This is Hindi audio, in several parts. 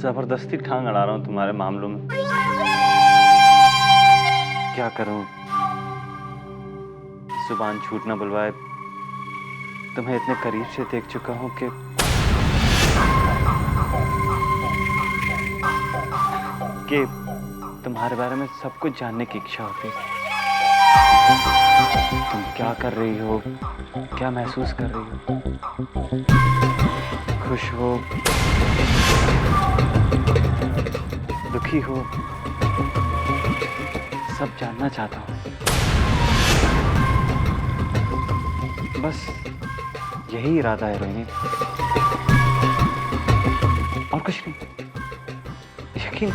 जबरदस्ती ठांग अड़ा रहा हूँ तुम्हारे मामलों में। क्या करूं, जुबान झूठ न बुलवाए। तुम्हें इतने करीब से देख चुका हूं कि तुम्हारे बारे में सब कुछ जानने की इच्छा होती है। तुम क्या कर रही हो, क्या महसूस कर रही हो, खुश हो, दुखी हो, सब जानना चाहता हूं। बस यही इरादा है रोहिणी, और कुछ नहीं। यकीन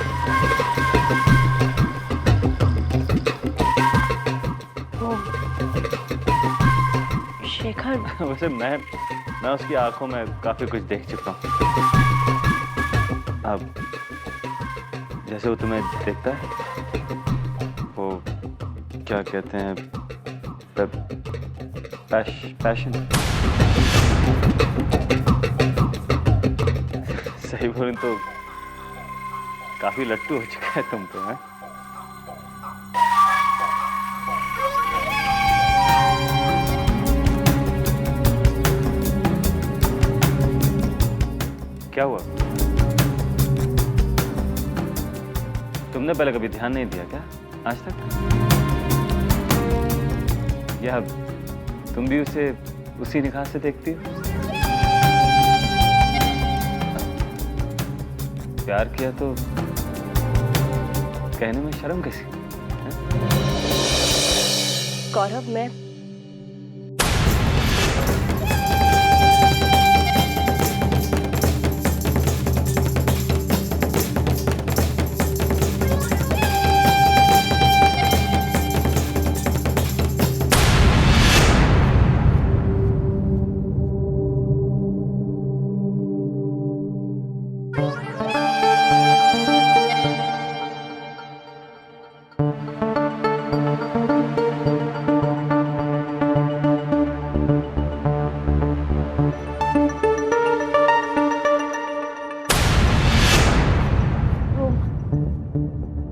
शेखर। वैसे मैं उसकी आंखों में काफी कुछ देख चुका हूं। अब जैसे वो तुम्हें देखता है, वो क्या कहते हैं, पैशन। सही बोलूं तो काफी लट्टू हो चुका है तुम तो। हैं? क्या हुआ? तुमने पहले कभी ध्यान नहीं दिया क्या आज तक? या तुम भी उसे उसी निगाह से देखती हो? प्यार किया तो कहने में शर्म कैसी? गौरव, मैं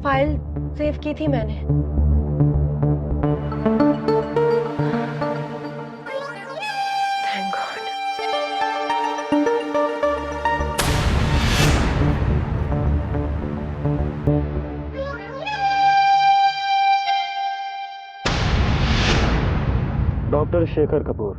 फाइल सेव की थी मैंने। Thank God. Doctor Shekhar Kapoor.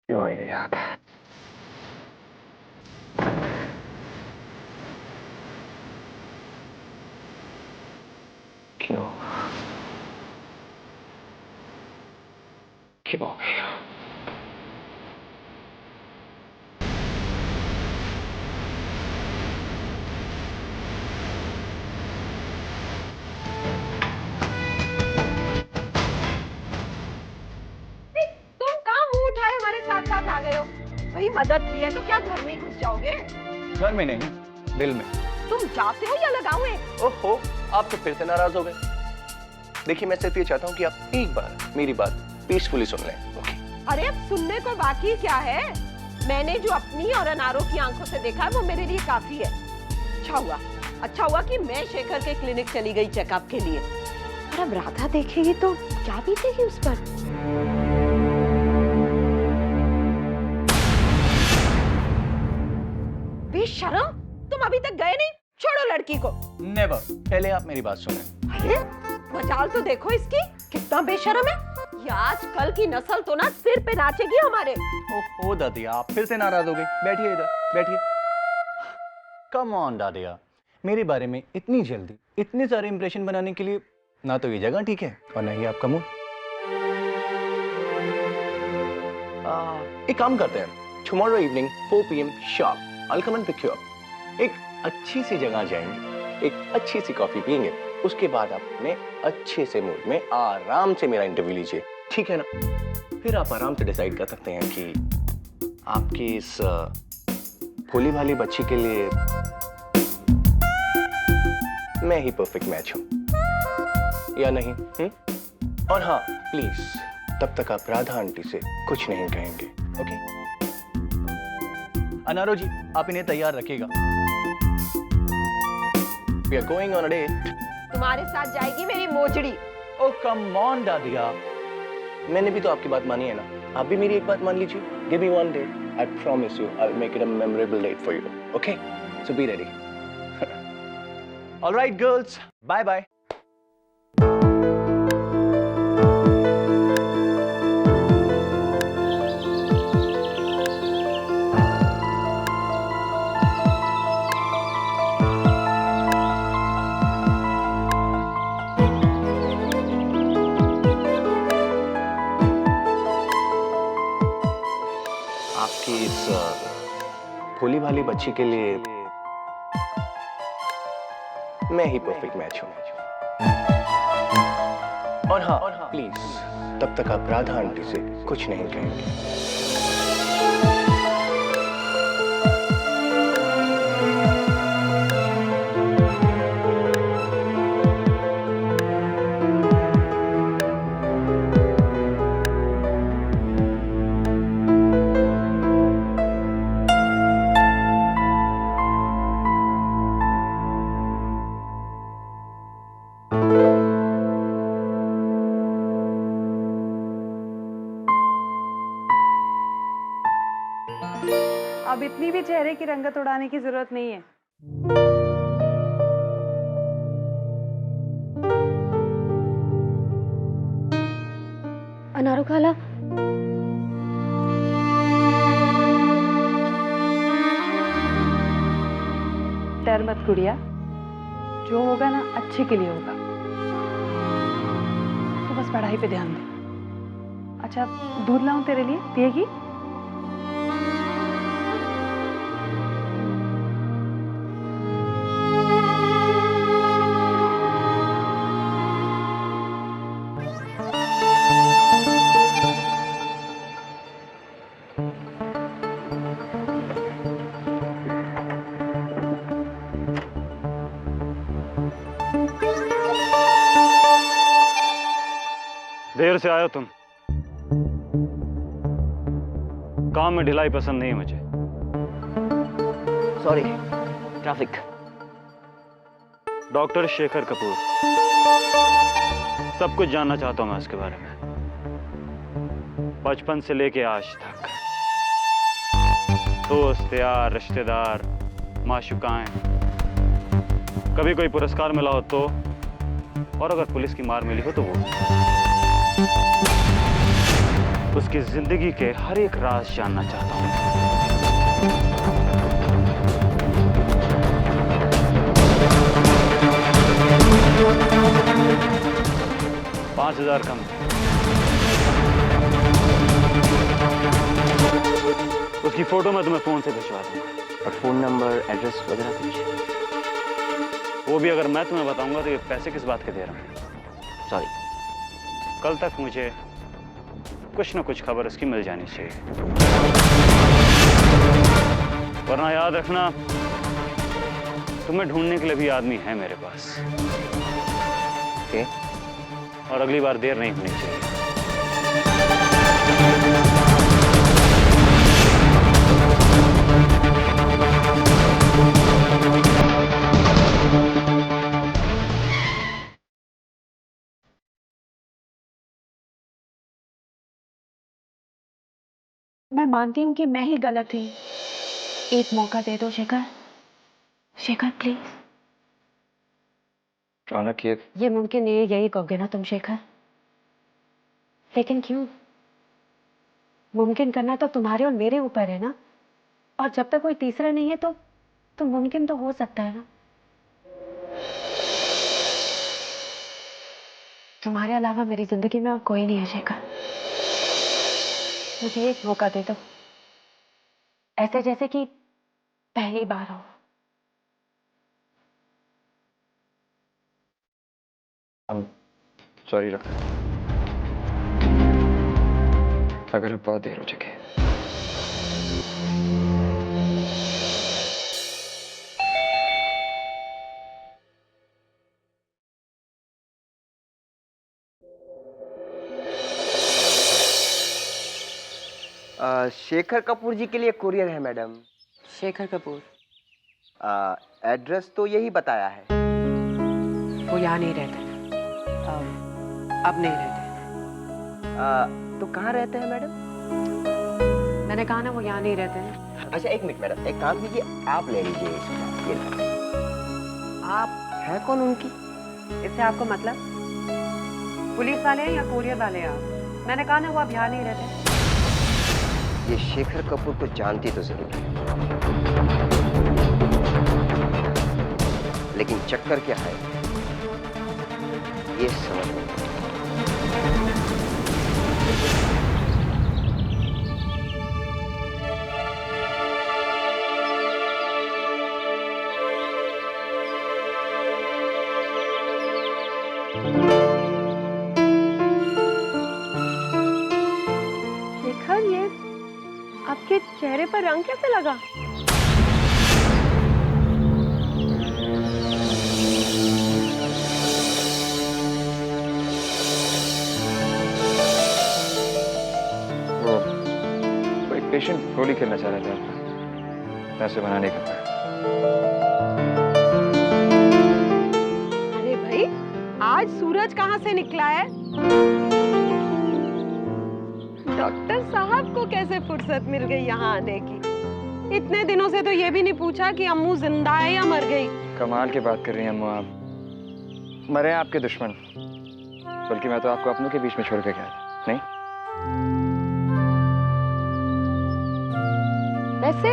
क्यों ये याद? क्यों क्यों गया? तुम कहाँ मुंह उठाए हमारे साथ साथ आ गए हो? वही मदद की है तो क्या घर में घुस जाओगे? घर में नहीं, दिल में। तुम जाते हो या लगाओगे? ओहो, आप तो फिर से नाराज हो गए। देखिए, मैं सिर्फ ये चाहता हूँ कि आप एक बार मेरी बात पीसफुली सुन लें। ओके? अरे अब सुनने को बाकी क्या है? मैंने जो अपनी और अनारों की आंखों से देखा है वो मेरे लिए काफी है। अच्छा हुआ कि मैं शेखर के क्लिनिक चली गई चेकअप के लिए। और अब राधा देखेगी तो क्या बीतेगी उस पर? बेशरम, तुम अभी तक गए नहीं? छोड़ो लड़की को। नेवर। पहले आप मेरी बात सुने। अरे मजाल तो देखो इसकी, कितना बेशरम है। ये आजकल की नस्ल तो ना सिर पे नाचेगी हमारे। ओहो दादिया, आप फिर से नाराज हो गई। बैठिए इधर, बैठिए। कम ऑन दादिया, मेरे बारे में इतनी जल्दी इतने सारे इंप्रेशन बनाने के लिए ना तो ये जगह ठीक है और ना ही आपका मूड। एक काम करते हैं, tomorrow evening 4 PM sharp I'll come and pick you up। एक अच्छी सी जगह जाएंगे, एक अच्छी सी कॉफी पियेंगे, उसके बाद आप अपने अच्छे से मूड में आराम से मेरा इंटरव्यू लीजिए, ठीक है ना? फिर आप आराम से डिसाइड कर सकते हैं कि आपकी इस भोली भाली बच्ची के लिए मैं ही परफेक्ट मैच हूं या नहीं? और हाँ, प्लीज तब तक आप राधा आंटी से कुछ नहीं कहेंगे, ओके? अनारो जी, आप इन्हें तैयार रखिएगा। We are going on a date। तुम्हारे साथ जाएगी मेरी मोजड़ी। Oh come on दादिया, मैंने भी तो आपकी बात मानी है ना, आप भी मेरी एक बात मान लीजिए। Give me one day, I promise you, I'll make it a memorable date for you, okay? So be ready। All right girls, bye bye। आपकी इस भोली भाली बच्ची के लिए मैं ही परफेक्ट मैच हूं। और हाँ, प्लीज तब तक आप राधा आंटी से कुछ नहीं कहेंगे। अब इतनी भी चेहरे की रंगत उड़ाने की जरूरत नहीं है। अनारो खाला, डर मत गुड़िया, जो होगा ना अच्छे के लिए होगा। तो बस पढ़ाई पे ध्यान दे। अच्छा, दूध लाऊं तेरे लिए, पिएगी? देर से आयो तुम। काम में ढिलाई पसंद नहीं मुझे। Sorry, traffic. Doctor Shekhar Kapoor, सब कुछ जानना चाहता हूं मैं उसके बारे में, बचपन से लेके आज तक। दोस्त यार, रिश्तेदार, माशुकाएं, कभी कोई पुरस्कार मिला हो तो, और अगर पुलिस की मार मिली हो तो वो। उसकी जिंदगी के हर एक राज जानना चाहता हूं। 5,000 कम। उसकी फोटो मैं तुम्हें फोन से भिजवा दूंगा। और फोन नंबर, एड्रेस वगैरह कुछ? वो भी अगर मैं तुम्हें बताऊंगा तो ये पैसे किस बात के दे रहा हूं। सॉरी। कल तक मुझे कुछ न कुछ खबर उसकी मिल जानी चाहिए, वरना याद रखना तुम्हें ढूंढने के लिए भी आदमी है मेरे पास। ओके? और अगली बार देर नहीं होनी चाहिए। मैं मानती हूँ कि मैं ही गलत थी। एक मौका दे दो शेखर, शेखर प्लीज। रौनक ये मुमकिन नहीं है, यही कहोगे ना तुम शेखर? लेकिन क्यों? मुमकिन करना तो तुम्हारे और मेरे ऊपर है ना। और जब तक कोई तीसरा नहीं है तो मुमकिन तो हो सकता है ना। तुम्हारे अलावा मेरी जिंदगी में और कोई नहीं है शेखर। मुझे एक मौका दे दो, ऐसे जैसे कि पहली बार हो। सॉरी रख, अगर अब बहुत देर हो चुकी है। शेखर कपूर जी के लिए कुरियर है मैडम। शेखर कपूर एड्रेस तो यही बताया है। वो यहाँ नहीं रहते, अब नहीं रहते। तो कहाँ रहते हैं मैडम? मैंने कहा ना वो यहाँ नहीं रहते ना। अच्छा एक मिनट मैडम, एक काम कीजिए, आप ले लीजिए इसका, ये लीजिए। आप हैं कौन उनकी? इससे आपको मतलब? पुलिस वाले हैं या कुरियर वाले हैं आप? मैंने कहा ना वो अब यहाँ नहीं रहते। ये शेखर कपूर को जानती तो जरूर है, लेकिन चक्कर क्या है ये समझ नहीं आता। शेखर, ये आपके चेहरे पर रंग कैसे लगा? वो एक पेशेंट होली खेलना चाह रहा था, पैसे बनाने का था। अरे भाई, आज सूरज कहाँ से निकला है? डॉक्टर साहब को कैसे फुर्सत मिल गई यहाँ आने की? इतने दिनों से तो ये भी नहीं पूछा कि अम्मू जिंदा है या मर गई। कमाल की बात कर रही हैं अम्मू आप। मरे हैं आपके दुश्मन, बल्कि मैं तो आपको अपनों के बीच में छोड़ के गया था। नहीं, वैसे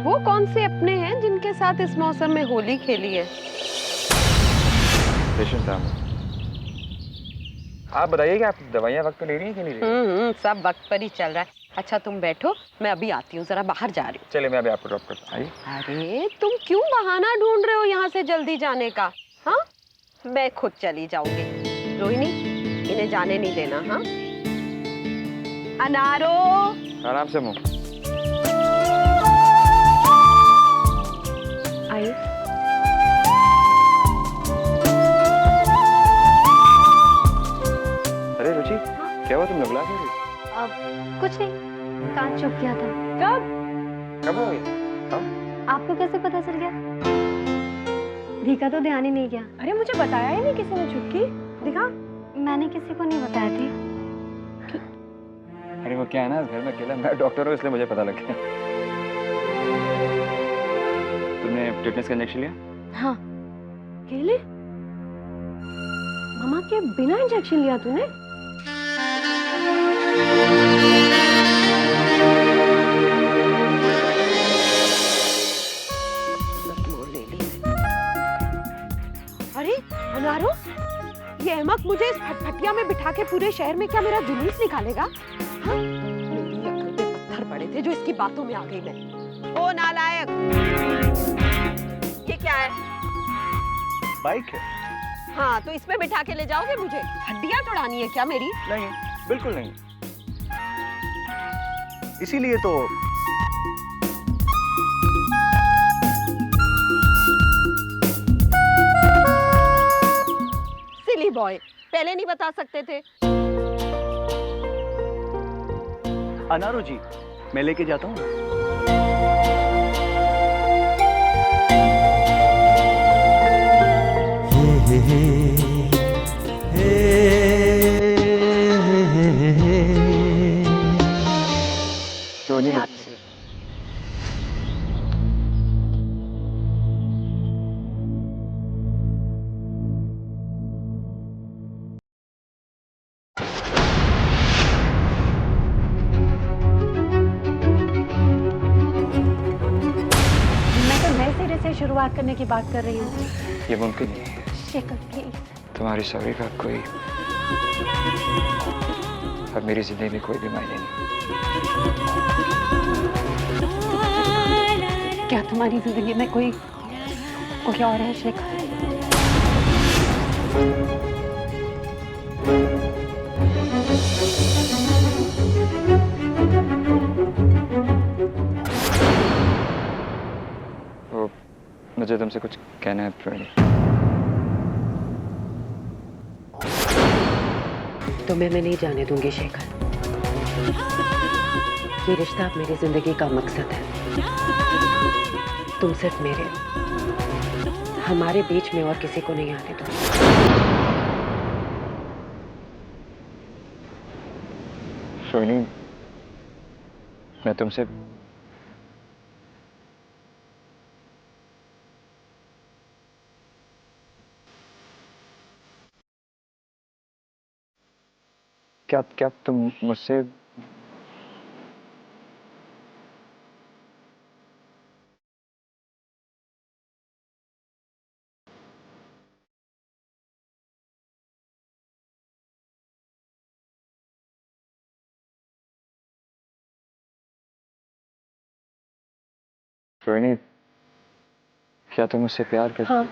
वो कौन से अपने हैं जिनके साथ इस मौसम में होली खेली है? पेशेंट साहब, आप बताइए कि आप दवाइयाँ वक्त पे ले रही हैं कि नहीं ले रही? सब वक्त पर ही चल रहा है। अच्छा तुम बैठो, मैं अभी आती हूँ, जरा बाहर जा रही हूँ। चलिए मैं अभी आपको ड्रॉप करता हूँ। आइए। अरे तुम क्यों बहाना ढूंढ रहे हो यहाँ से जल्दी जाने का? हाँ, मैं खुद चली जाऊंगी। रोहिणी, इन्हें जाने नहीं देना। हाँ, अनारो, आराम से मुँह। आइए। अरे रुचि, क्या हुआ, तुम नगला क्यों रही? अब कुछ नहीं, कान चुप गया था। कब हो गई? आपको कैसे पता चल गया? दिखा तो ध्यान ही नहीं गया। अरे मुझे बताया ही नहीं किसी ने। चुटकी दिखा। मैंने किसी को नहीं बताया थी। अरे वो क्या है ना, इस घर में अकेला मैं डॉक्टर हूँ, इसलिए मुझे पता लग गया। तुमने टिटनेस का इंजेक्शन लिया? हाँ। केले? मामा के बिना इंजेक्शन लिया तूने? अरे अनारो, ये अहमक मुझे इस फटफटिया में बिठा के पूरे शहर में क्या मेरा जुलूस निकालेगा? हाँ? मेरी अक्ल पे पत्थर पड़े थे जो इसकी बातों में आ गई मैं। ओ नालायक, ये क्या है? बाइक है? हाँ, तो इसमें बिठा के ले जाओगे मुझे? हड्डियां तोड़ानी है क्या मेरी? नहीं, बिल्कुल नहीं। इसीलिए तो सिली बॉय, पहले नहीं बता सकते थे? अनारू जी, मैं लेके जाता हूँ। शुरुआत करने की बात कर रही हूँ। ये मुमकिन नहीं है। शेखर प्लीज। तुम्हारी सॉरी का कोई और मेरी जिंदगी में कोई भी मायने नहीं। क्या तुम्हारी जिंदगी में कोई और है शेखर? वो मुझे तुमसे कुछ कहना है रोहिणी। तुम्हें मैं नहीं जाने दूंगी शेखर। ये रिश्ता अब मेरी जिंदगी का मकसद है। तुम सिर्फ मेरे हो। हमारे बीच में और किसी को नहीं आने दूंगी। रोहिणी, मैं तुमसे क्या क्या तुम मुझसे रोहिणी, क्या तुम मुझसे प्यार करती? हाँ।